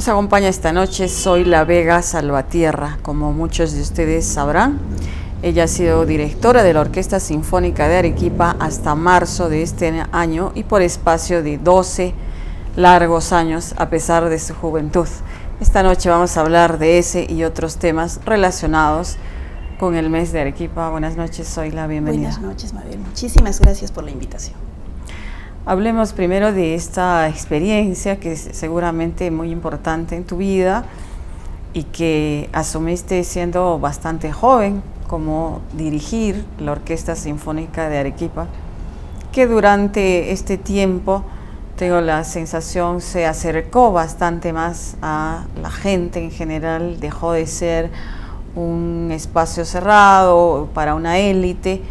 Nos acompaña esta noche Zoila Vega Salvatierra. Como muchos de ustedes sabrán, ella ha sido directora de la Orquesta Sinfónica de Arequipa hasta marzo de este año y por espacio de 12 largos años a pesar de su juventud. Esta noche vamos a hablar de ese y otros temas relacionados con el mes de Arequipa. Buenas noches, Zoila, bienvenida. Buenas noches, Mabel. Muchísimas gracias por la invitación. Hablemos primero de esta experiencia que es seguramente muy importante en tu vida y que asumiste siendo bastante joven, como dirigir la Orquesta Sinfónica de Arequipa, que durante este tiempo, tengo la sensación, se acercó bastante más a la gente en general, dejó de ser un espacio cerrado para una élite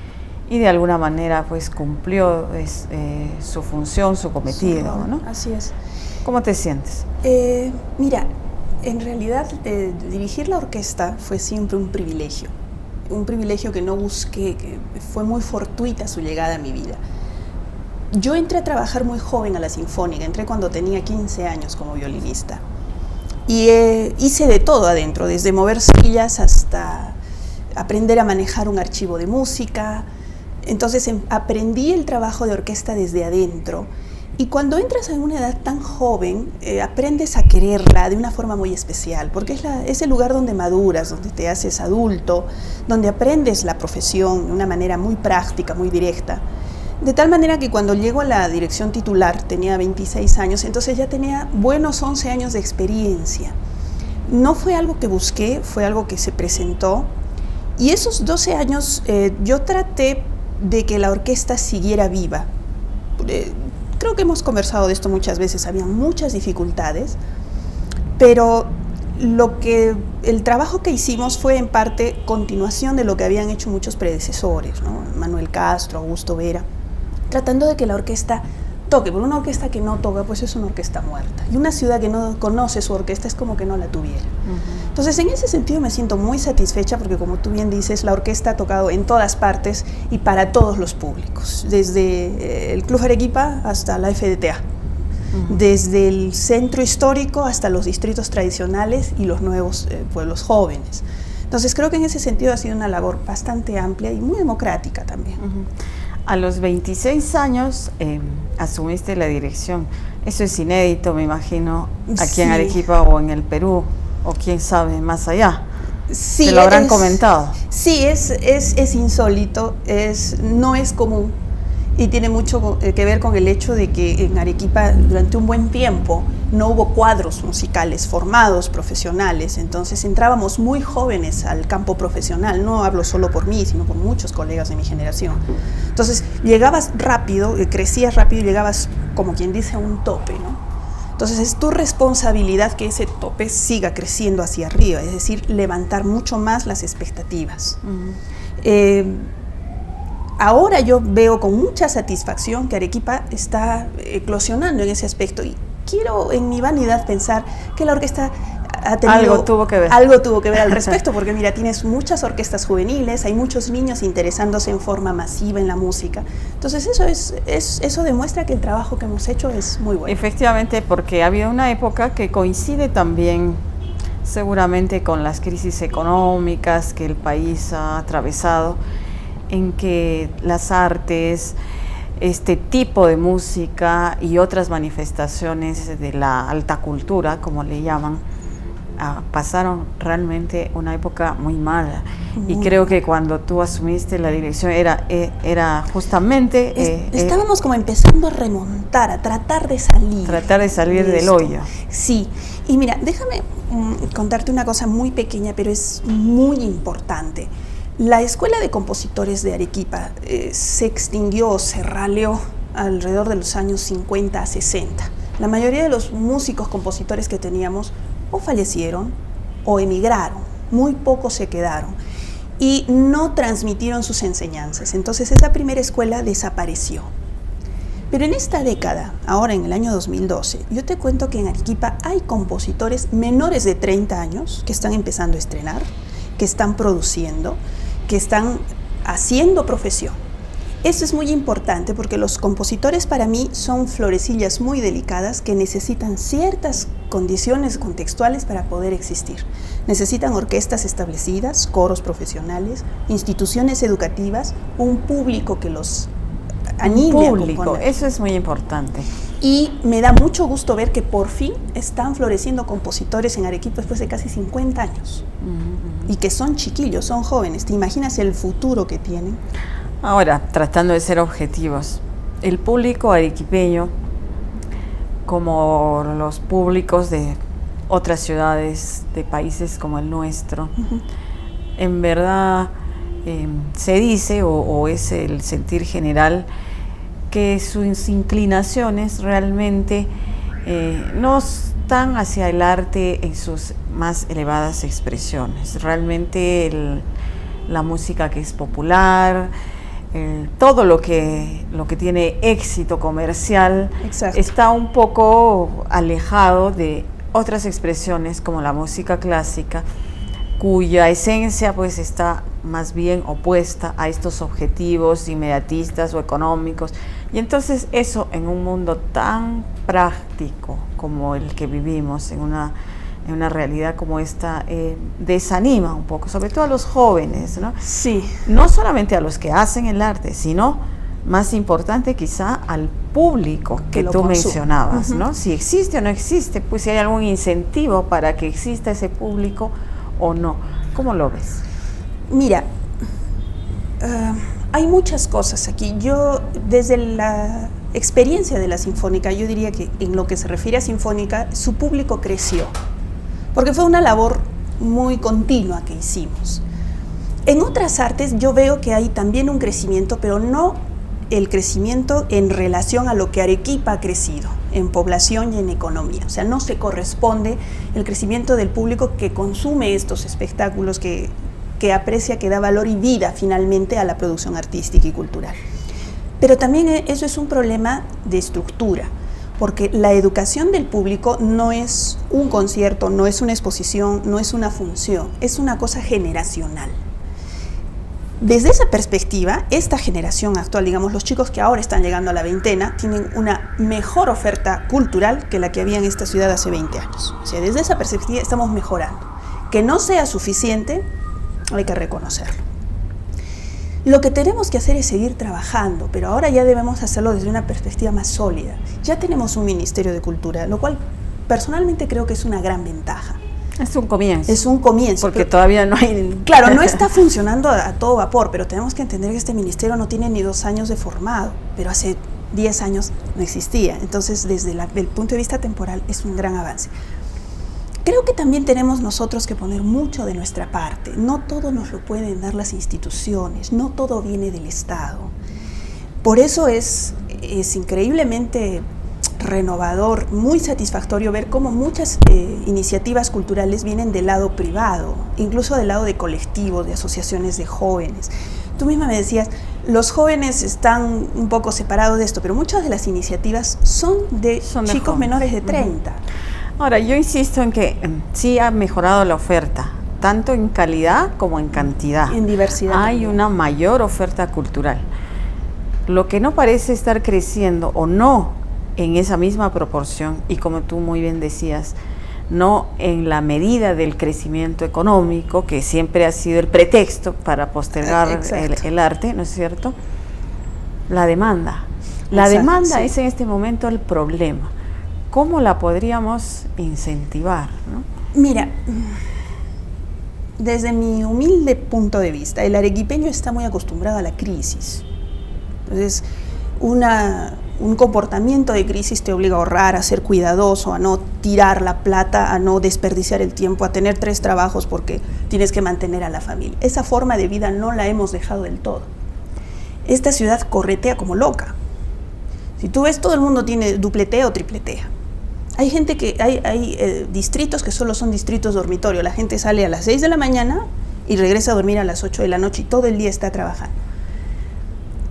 y de alguna manera pues cumplió su función, su cometido, ¿no? Así es. ¿Cómo te sientes? Mira, en realidad dirigir la orquesta fue siempre un privilegio que no busqué, que fue muy fortuita su llegada a mi vida. Yo entré a trabajar muy joven a la Sinfónica, entré cuando tenía 15 años como violinista y hice de todo adentro, desde mover sillas hasta aprender a manejar un archivo de música. Entonces aprendí el trabajo de orquesta desde adentro y cuando entras en una edad tan joven aprendes a quererla de una forma muy especial porque es el lugar donde maduras, donde te haces adulto, donde aprendes la profesión de una manera muy práctica, muy directa. De tal manera que cuando llego a la dirección titular tenía 26 años, entonces ya tenía buenos 11 años de experiencia. No fue algo que busqué, fue algo que se presentó y esos 12 años yo traté de que la orquesta siguiera viva. Creo que hemos conversado de esto muchas veces, había muchas dificultades, pero el trabajo que hicimos fue en parte continuación de lo que habían hecho muchos predecesores, ¿no? Manuel Castro, Augusto Vera, tratando de que la orquesta toque, porque una orquesta que no toca pues es una orquesta muerta, y una ciudad que no conoce su orquesta es como que no la tuviera. Entonces en ese sentido me siento muy satisfecha porque como tú bien dices, la orquesta ha tocado en todas partes y para todos los públicos, desde el Club Arequipa hasta la FDTA, desde el centro histórico hasta los distritos tradicionales y los nuevos pueblos jóvenes. Entonces creo que en ese sentido ha sido una labor bastante amplia y muy democrática también. A los 26 años asumiste la dirección. Eso es inédito, me imagino, aquí sí. En Arequipa o en el Perú, o quién sabe, más allá. Sí, ¿te lo habrán comentado? Sí, es insólito, no es común y tiene mucho que ver con el hecho de que en Arequipa durante un buen tiempo no hubo cuadros musicales formados, profesionales, entonces entrábamos muy jóvenes al campo profesional, no hablo solo por mí, sino por muchos colegas de mi generación. Entonces llegabas rápido, crecías rápido y llegabas, como quien dice, a un tope, ¿no? Entonces es tu responsabilidad que ese tope siga creciendo hacia arriba, es decir, levantar mucho más las expectativas. Ahora yo veo con mucha satisfacción que Arequipa está eclosionando en ese aspecto y quiero en mi vanidad pensar que la orquesta ha tenido algo tuvo que ver al respecto, porque mira, tienes muchas orquestas juveniles, hay muchos niños interesándose en forma masiva en la música. Entonces eso demuestra que el trabajo que hemos hecho es muy bueno. Efectivamente, porque ha habido una época que coincide también seguramente con las crisis económicas que el país ha atravesado, en que las artes, este tipo de música y otras manifestaciones de la alta cultura, como le llaman, pasaron realmente una época muy mala. Y creo que cuando tú asumiste la dirección era justamente... estábamos como empezando a remontar, a tratar de salir. Tratar de salir del hoyo. Sí, y mira, déjame contarte una cosa muy pequeña, pero es muy importante. La Escuela de Compositores de Arequipa se extinguió, se raleó alrededor de los años 50 a 60. La mayoría de los músicos compositores que teníamos o fallecieron o emigraron, muy pocos se quedaron y no transmitieron sus enseñanzas. Entonces esa primera escuela desapareció. Pero en esta década, ahora en el año 2012, yo te cuento que en Arequipa hay compositores menores de 30 años que están empezando a estrenar, que están produciendo, que están haciendo profesión. Eso es muy importante porque los compositores para mí son florecillas muy delicadas que necesitan ciertas condiciones contextuales para poder existir. Necesitan orquestas establecidas, coros profesionales, instituciones educativas, un público que los anime a componer. Eso es muy importante. Y me da mucho gusto ver que por fin están floreciendo compositores en Arequipa después de casi 50 años. Y que son chiquillos, son jóvenes. ¿Te imaginas el futuro que tienen? Ahora, tratando de ser objetivos, el público arequipeño, como los públicos de otras ciudades, de países como el nuestro, en verdad se dice, o es el sentir general, que sus inclinaciones realmente no están hacia el arte en sus más elevadas expresiones. Realmente la música que es popular, todo lo que tiene éxito comercial, exacto, está un poco alejado de otras expresiones como la música clásica, cuya esencia pues está más bien opuesta a estos objetivos inmediatistas o económicos. Y entonces eso, en un mundo tan práctico como el que vivimos, en una realidad como esta, desanima un poco, sobre todo a los jóvenes, ¿no? Sí. No solamente a los que hacen el arte, sino, más importante quizá, al público que tú mencionabas, ¿no? Si existe o no existe, pues si hay algún incentivo para que exista ese público o no. ¿Cómo lo ves? Mira, hay muchas cosas aquí. Yo, desde la experiencia de la Sinfónica, yo diría que en lo que se refiere a Sinfónica, su público creció, porque fue una labor muy continua que hicimos. En otras artes yo veo que hay también un crecimiento, pero no el crecimiento en relación a lo que Arequipa ha crecido, en población y en economía. O sea, no se corresponde el crecimiento del público que consume estos espectáculos, que aprecia, que da valor y vida finalmente a la producción artística y cultural. Pero también eso es un problema de estructura, porque la educación del público no es un concierto, no es una exposición, no es una función, es una cosa generacional. Desde esa perspectiva, esta generación actual, digamos, los chicos que ahora están llegando a la veintena, tienen una mejor oferta cultural que la que había en esta ciudad hace 20 años. O sea, desde esa perspectiva estamos mejorando. Que no sea suficiente, hay que reconocerlo. Lo que tenemos que hacer es seguir trabajando, pero ahora ya debemos hacerlo desde una perspectiva más sólida. Ya tenemos un Ministerio de Cultura, lo cual personalmente creo que es una gran ventaja. Es un comienzo. Es un comienzo. Porque todavía no hay... Claro, no está funcionando a todo vapor, pero tenemos que entender que este ministerio no tiene ni 2 años de formado, pero hace 10 años no existía. Entonces, desde el punto de vista temporal, es un gran avance. Creo que también tenemos nosotros que poner mucho de nuestra parte. No todo nos lo pueden dar las instituciones, no todo viene del Estado. Por eso es increíblemente renovador, muy satisfactorio ver cómo muchas iniciativas culturales vienen del lado privado, incluso del lado de colectivos, de asociaciones de jóvenes. Tú misma me decías, los jóvenes están un poco separados de esto, pero muchas de las iniciativas son de chicos jóvenes menores de 30. Ahora, yo insisto en que sí ha mejorado la oferta, tanto en calidad como en cantidad. En diversidad. Hay también una mayor oferta cultural. Lo que no parece estar creciendo o no en esa misma proporción, y como tú muy bien decías, no en la medida del crecimiento económico, que siempre ha sido el pretexto para postergar el arte, ¿no es cierto? La demanda. La demanda es en este momento el problema. ¿Cómo la podríamos incentivar, ¿no? Mira, desde mi humilde punto de vista, el arequipeño está muy acostumbrado a la crisis. Entonces, un comportamiento de crisis te obliga a ahorrar, a ser cuidadoso, a no tirar la plata, a no desperdiciar el tiempo, a tener 3 trabajos porque tienes que mantener a la familia. Esa forma de vida no la hemos dejado del todo. Esta ciudad corretea como loca. Si tú ves, todo el mundo tiene dupletea o tripletea. Hay gente que hay distritos que solo son distritos dormitorio. La gente sale a las 6 de la mañana y regresa a dormir a las 8 de la noche y todo el día está trabajando.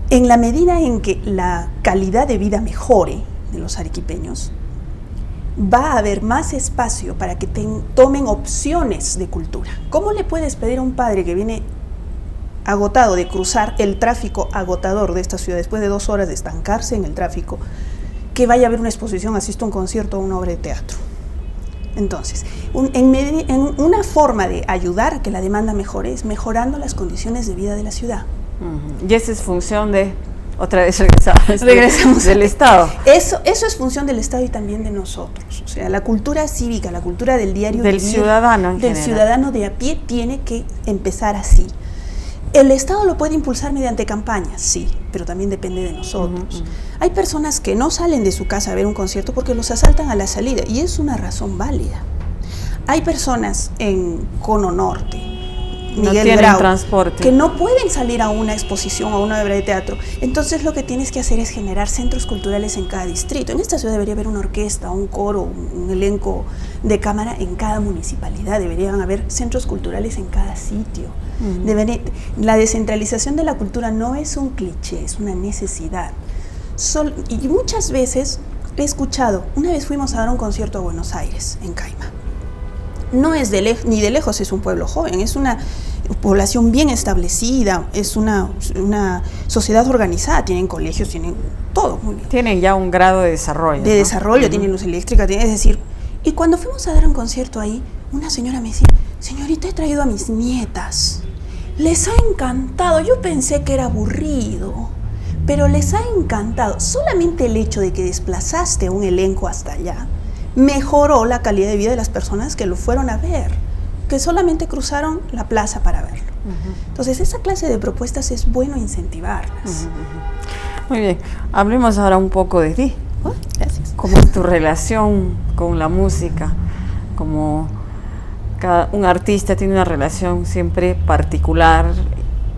En la medida en que la calidad de vida mejore de los arequipeños, va a haber más espacio para que tomen opciones de cultura. ¿Cómo le puedes pedir a un padre que viene agotado de cruzar el tráfico agotador de esta ciudad después de 2 horas de estancarse en el tráfico, que vaya a ver una exposición, asista a un concierto o una obra de teatro? Entonces, en una forma de ayudar a que la demanda mejore es mejorando las condiciones de vida de la ciudad. Y esa es función de, otra vez regresamos del Estado. Eso es función del Estado y también de nosotros. O sea, la cultura cívica, la cultura del diario del vivir, ciudadano en del general. ciudadano de a pie tiene que empezar así. El Estado lo puede impulsar mediante campañas, sí, pero también depende de nosotros. Hay personas que no salen de su casa a ver un concierto porque los asaltan a la salida y es una razón válida. Hay personas en Cono Norte, Miguel Grau, transporte, que no pueden salir a una exposición o a una obra de teatro. Entonces lo que tienes que hacer es generar centros culturales en cada distrito. En esta ciudad debería haber una orquesta, un coro, un elenco de cámara en cada municipalidad. Deberían haber centros culturales en cada sitio. La descentralización de la cultura no es un cliché, es una necesidad. Y muchas veces he escuchado, una vez fuimos a dar un concierto a Buenos Aires, en Caima. No es ni de lejos es un pueblo joven, es una población bien establecida, es una sociedad organizada, tienen colegios, tienen todo muy bien. Tienen ya un grado de desarrollo. De desarrollo, tienen luz eléctrica, es decir, y cuando fuimos a dar un concierto ahí, una señora me decía, señorita, he traído a mis nietas, les ha encantado, yo pensé que era aburrido, pero les ha encantado. Solamente el hecho de que desplazaste un elenco hasta allá mejoró la calidad de vida de las personas que lo fueron a ver, que solamente cruzaron la plaza para verlo. Entonces, esa clase de propuestas es bueno incentivarlas. Muy bien, hablemos ahora un poco de ti. Gracias. ¿Cómo es tu relación con la música? Como un artista tiene una relación siempre particular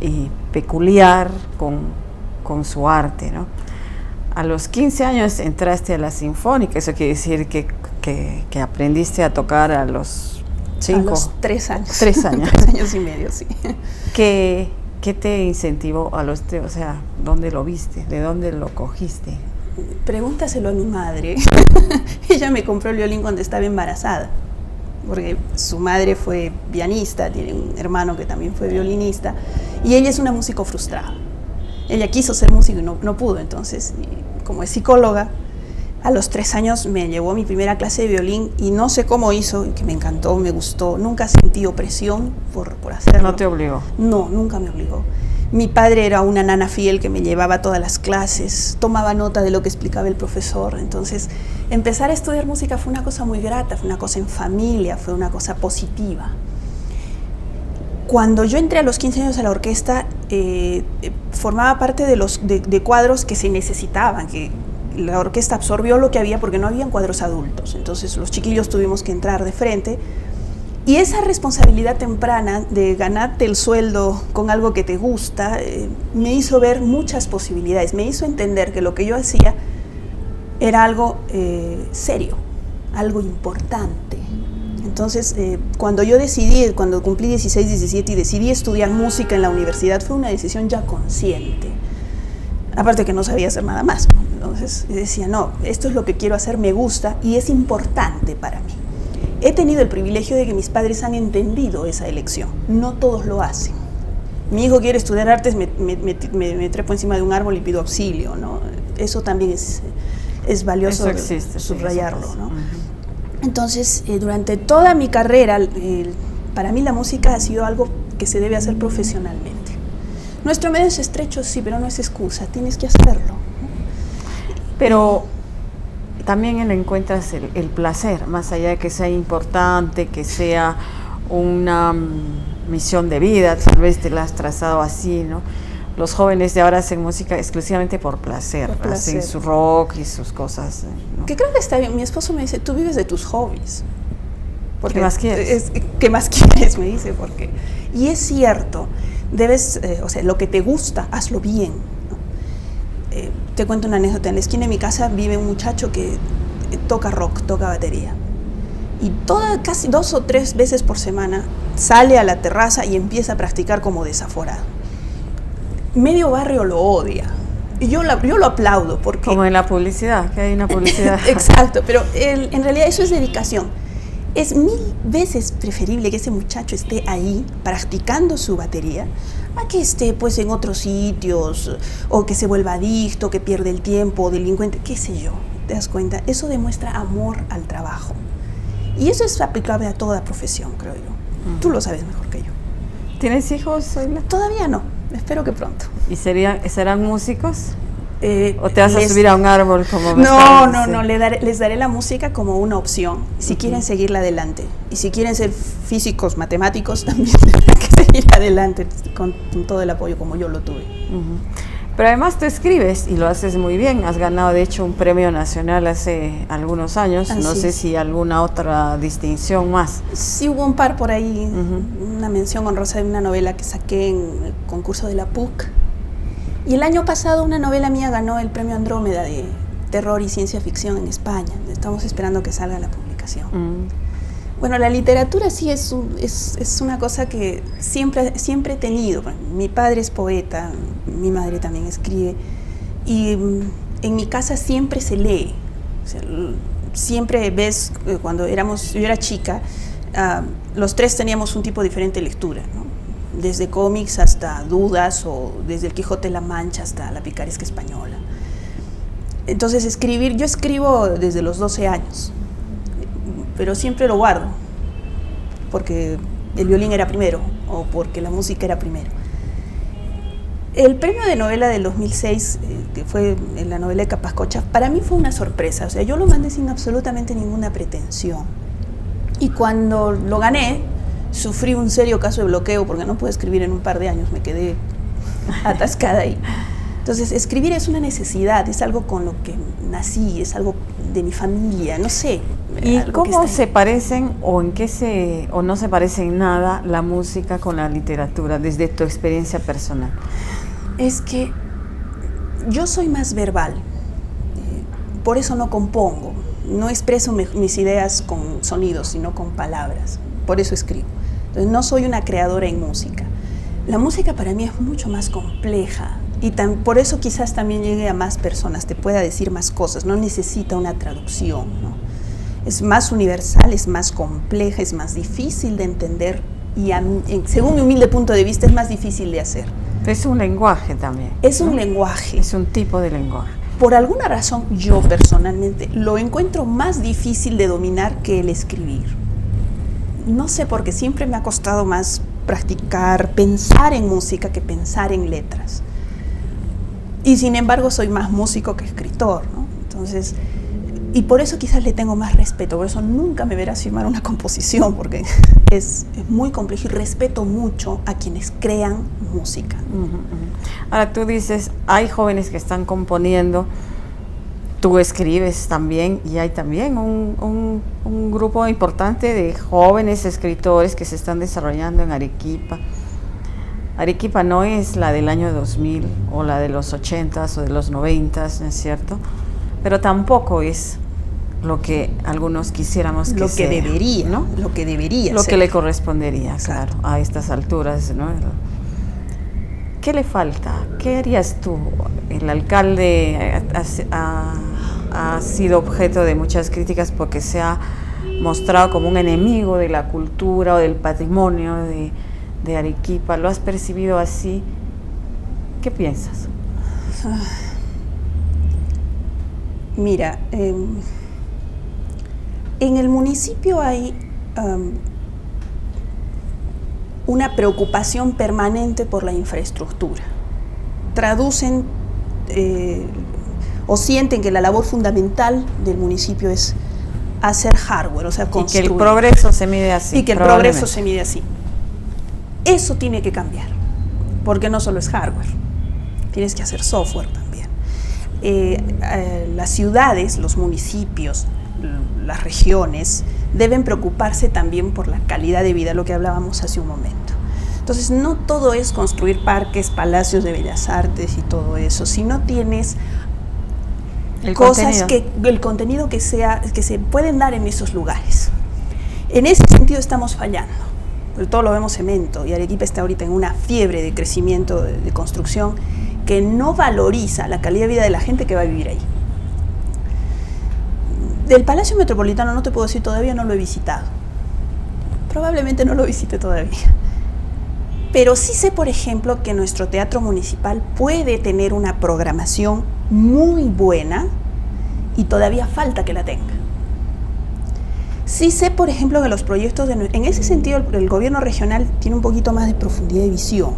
y peculiar con su arte, ¿no? A los 15 años entraste a la Sinfónica, eso quiere decir que aprendiste a tocar a los 5. A los 3 años. 3 años. 3 años y medio, sí. ¿Qué te incentivó a los 3? O sea, ¿dónde lo viste? ¿De dónde lo cogiste? Pregúntaselo a mi madre. Ella me compró el violín cuando estaba embarazada, porque su madre fue pianista, tiene un hermano que también fue violinista, y ella es una músico frustrada. Ella quiso ser músico y no pudo, entonces, como es psicóloga, a los 3 años me llevó a mi primera clase de violín y no sé cómo hizo, que me encantó, me gustó, nunca sentí opresión por hacerlo. ¿No te obligó? No, nunca me obligó. Mi padre era una nana fiel que me llevaba a todas las clases, tomaba nota de lo que explicaba el profesor, entonces empezar a estudiar música fue una cosa muy grata, fue una cosa en familia, fue una cosa positiva. Cuando yo entré a los 15 años a la orquesta, formaba parte de cuadros que se necesitaban, que la orquesta absorbió lo que había porque no habían cuadros adultos. Entonces los chiquillos tuvimos que entrar de frente. Y esa responsabilidad temprana de ganarte el sueldo con algo que te gusta, me hizo ver muchas posibilidades, me hizo entender que lo que yo hacía era algo serio, algo importante. Entonces, cuando cumplí 16, 17 y decidí estudiar música en la universidad, fue una decisión ya consciente. Aparte que no sabía hacer nada más. Entonces decía, no, esto es lo que quiero hacer, me gusta y es importante para mí. He tenido el privilegio de que mis padres han entendido esa elección. No todos lo hacen. Mi hijo quiere estudiar artes, me trepo encima de un árbol y pido auxilio, ¿no? Eso también es valioso subrayarlo, ¿no? Entonces, durante toda mi carrera, para mí la música ha sido algo que se debe hacer profesionalmente. Nuestro medio es estrecho, sí, pero no es excusa, tienes que hacerlo. Pero también le encuentras el placer, más allá de que sea importante, que sea una misión de vida, tal vez te la has trazado así, ¿no? Los jóvenes de ahora hacen música exclusivamente por placer, hacen su rock y sus cosas, ¿no? Que creo que está bien. Mi esposo me dice, tú vives de tus hobbies. ¿Qué más quieres? ¿Qué más quieres? Me dice, porque... Y es cierto, debes, o sea, lo que te gusta, hazlo bien, ¿no? Te cuento una anécdota. En la esquina de mi casa vive un muchacho que toca rock, toca batería. Y casi 2 o 3 veces por semana sale a la terraza y empieza a practicar como desaforado. Medio barrio lo odia. Y yo lo aplaudo porque... Como en la publicidad, que hay una publicidad. Exacto, pero en realidad eso es dedicación. Es 1000 veces preferible que ese muchacho esté ahí practicando su batería a que esté pues en otros sitios o que se vuelva adicto, que pierde el tiempo, delincuente, qué sé yo. ¿Te das cuenta? Eso demuestra amor al trabajo. Y eso es aplicable a toda profesión, creo yo. Tú lo sabes mejor que yo. ¿Tienes hijos, Zoila? Todavía no, espero que pronto. ¿Y serán músicos? ¿O te vas a subir a un árbol como No, les daré la música como una opción, si quieren seguirla adelante. Y si quieren ser físicos, matemáticos, también tendrán que seguir adelante con todo el apoyo como yo lo tuve. Pero además tú escribes y lo haces muy bien. Has ganado, de hecho, un premio nacional hace algunos años. No sé si alguna otra distinción más. Sí, hubo un par por ahí. Una mención honrosa de una novela que saqué en el concurso de la PUC. Y el año pasado una novela mía ganó el premio Andrómeda de terror y ciencia ficción en España. Estamos esperando que salga la publicación. Bueno, la literatura sí es una cosa que siempre he tenido. Mi padre es poeta, mi madre también escribe, y en mi casa siempre se lee. O sea, siempre ves, cuando yo era chica, los tres teníamos un tipo diferente de lectura, ¿no? Desde cómics hasta Dudas, o desde el Quijote de la Mancha hasta la picaresca española. Entonces yo escribo desde los 12 años. Pero siempre lo guardo, porque el violín era primero, o porque la música era primero. El premio de novela del 2006, que fue en la novela de Capascocha, para mí fue una sorpresa. O sea, yo lo mandé sin absolutamente ninguna pretensión. Y cuando lo gané, sufrí un serio caso de bloqueo, porque no pude escribir en un par de años, me quedé atascada ahí. Entonces, escribir es una necesidad, es algo con lo que nací, es algo de mi familia, no sé. ¿Y cómo se parecen o no se parecen nada la música con la literatura desde tu experiencia personal? Es que yo soy más verbal, por eso no compongo, no expreso mis ideas con sonidos, sino con palabras, por eso escribo. Entonces, no soy una creadora en música. La música para mí es mucho más compleja. Y por eso quizás también llegue a más personas, te pueda decir más cosas, no necesita una traducción, ¿no? Es más universal, es más compleja, es más difícil de entender y según mi humilde punto de vista es más difícil de hacer. Es un lenguaje también. Es un lenguaje. Es un tipo de lenguaje. Por alguna razón yo personalmente lo encuentro más difícil de dominar que el escribir. No sé, porque siempre me ha costado más practicar, pensar en música que pensar en letras. Y sin embargo soy más músico que escritor, ¿no? Entonces, y por eso quizás le tengo más respeto, por eso nunca me verás firmar una composición, porque es muy complejo y respeto mucho a quienes crean música. Ahora tú dices, hay jóvenes que están componiendo, tú escribes también, y hay también un grupo importante de jóvenes escritores que se están desarrollando en Arequipa. Arequipa no es la del año 2000 o la de los 80s o de los 90s, ¿no es cierto? Pero tampoco es lo que algunos quisiéramos que sea. Lo que debería, ¿no? Lo que debería ser. Lo que le correspondería, claro, a estas alturas, ¿no? ¿Qué le falta? ¿Qué harías tú? El alcalde ha sido objeto de muchas críticas porque se ha mostrado como un enemigo de la cultura o del patrimonio de Arequipa. ¿Lo has percibido así? ¿Qué piensas? Mira, en el municipio hay una preocupación permanente por la infraestructura. Traducen o sienten que la labor fundamental del municipio es hacer hardware, o sea, construir. Y que el progreso se mide así. Y que el progreso se mide así. Eso tiene que cambiar, porque no solo es hardware, tienes que hacer software también. Las ciudades, los municipios, las regiones deben preocuparse también por la calidad de vida, lo que hablábamos hace un momento. Entonces, no todo es construir parques, palacios de bellas artes y todo eso, sino tienes el contenido que se pueden dar en esos lugares. En ese sentido estamos fallando. Pero todo lo vemos cemento, y Arequipa está ahorita en una fiebre de crecimiento de construcción que no valoriza la calidad de vida de la gente que va a vivir ahí. Del Palacio Metropolitano no te puedo decir todavía, no lo he visitado. Probablemente no lo visite todavía. Pero sí sé, por ejemplo, que nuestro teatro municipal puede tener una programación muy buena y todavía falta que la tenga. Sí sé, por ejemplo, que los proyectos, en ese sentido, el gobierno regional tiene un poquito más de profundidad de visión,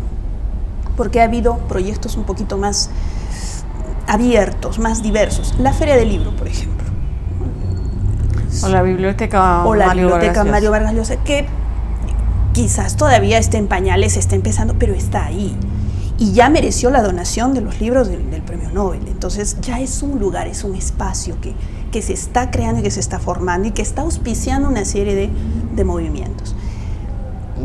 porque ha habido proyectos un poquito más abiertos, más diversos. La Feria del Libro, por ejemplo. O la biblioteca Mario Vargas Llosa, que quizás todavía esté en pañales, está empezando, pero está ahí. Y ya mereció la donación de los libros del Premio Nobel. Entonces ya es un lugar, es un espacio que se está creando y que se está formando y que está auspiciando una serie de movimientos.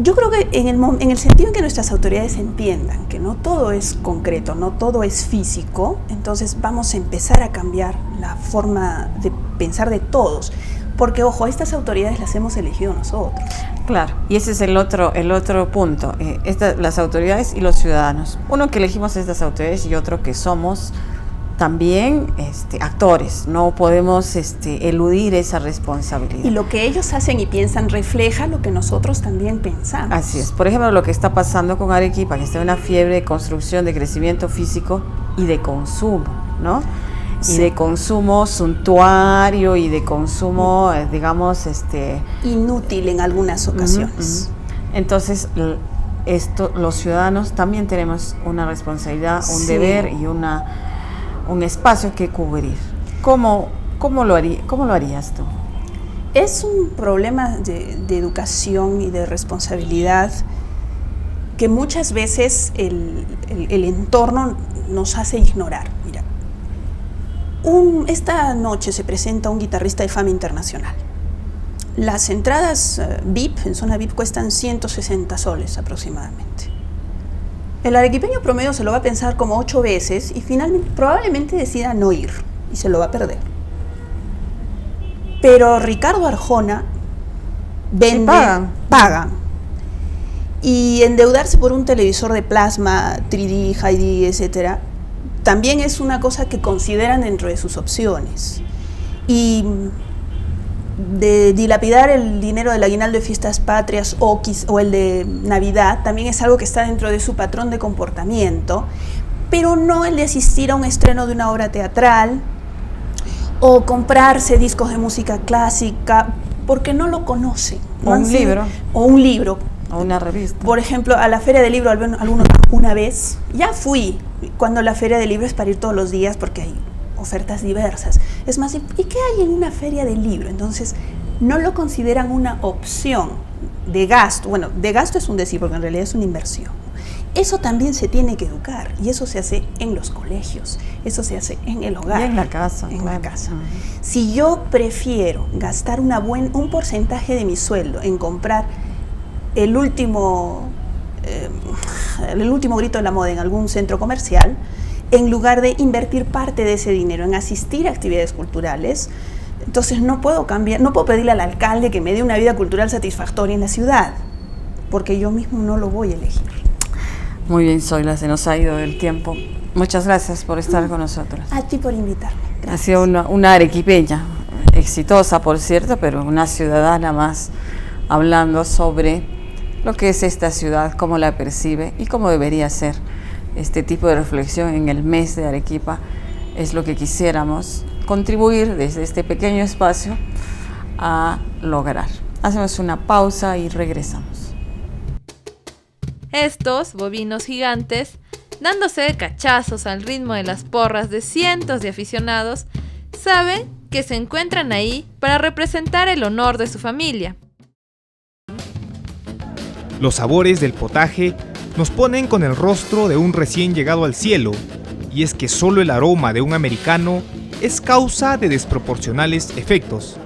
Yo creo que en el sentido en que nuestras autoridades entiendan que no todo es concreto, no todo es físico, entonces vamos a empezar a cambiar la forma de pensar de todos. Porque, ojo, estas autoridades las hemos elegido nosotros. Claro, y ese es el otro punto, las autoridades y los ciudadanos. Uno que elegimos estas autoridades y otro que somos también actores. No podemos eludir esa responsabilidad. Y lo que ellos hacen y piensan refleja lo que nosotros también pensamos. Así es. Por ejemplo, lo que está pasando con Arequipa, que está en una fiebre de construcción, de crecimiento físico y de consumo, ¿no? Sí. Y de consumo suntuario y de consumo, digamos, inútil en algunas ocasiones. Entonces, los ciudadanos también tenemos una responsabilidad, un deber y un espacio que cubrir. ¿Cómo lo harías tú? Es un problema de educación y de responsabilidad que muchas veces el entorno nos hace ignorar. Mira, esta noche se presenta un guitarrista de fama internacional. Las entradas VIP, en zona VIP, cuestan 160 soles aproximadamente. El arequipeño promedio se lo va a pensar como 8 veces y finalmente probablemente decida no ir y se lo va a perder. Pero Ricardo Arjona vende, pagan. Y endeudarse por un televisor de plasma, 3D, HD, etcétera, también es una cosa que consideran dentro de sus opciones. Y de dilapidar el dinero del aguinaldo de fiestas patrias o el de Navidad también es algo que está dentro de su patrón de comportamiento, pero no el de asistir a un estreno de una obra teatral o comprarse discos de música clásica porque no lo conocen. O un libro. O un libro. O una revista. Por ejemplo, a la Feria del Libro una vez, ya fui, cuando la Feria del Libro es para ir todos los días porque hay ofertas diversas. Es más, ¿y qué hay en una feria del libro? Entonces, no lo consideran una opción de gasto. Bueno, de gasto es un decir, porque en realidad es una inversión. Eso también se tiene que educar, y eso se hace en los colegios, eso se hace en el hogar. Y en la casa. La casa. Si yo prefiero gastar un porcentaje de mi sueldo en comprar el último grito de la moda en algún centro comercial, en lugar de invertir parte de ese dinero en asistir a actividades culturales, entonces no puedo pedirle al alcalde que me dé una vida cultural satisfactoria en la ciudad, porque yo mismo no lo voy a elegir. Muy bien, Zoila, se nos ha ido el tiempo. Muchas gracias por estar con nosotros. A ti por invitarme. Gracias. Ha sido una arequipeña, exitosa por cierto, pero una ciudadana más, hablando sobre lo que es esta ciudad, cómo la percibe y cómo debería ser. Este tipo de reflexión en el mes de Arequipa es lo que quisiéramos contribuir desde este pequeño espacio a lograr. Hacemos una pausa y regresamos. Estos bovinos gigantes, dándose cachazos al ritmo de las porras de cientos de aficionados, saben que se encuentran ahí para representar el honor de su familia. Los sabores del potaje nos ponen con el rostro de un recién llegado al cielo, y es que solo el aroma de un americano es causa de desproporcionales efectos.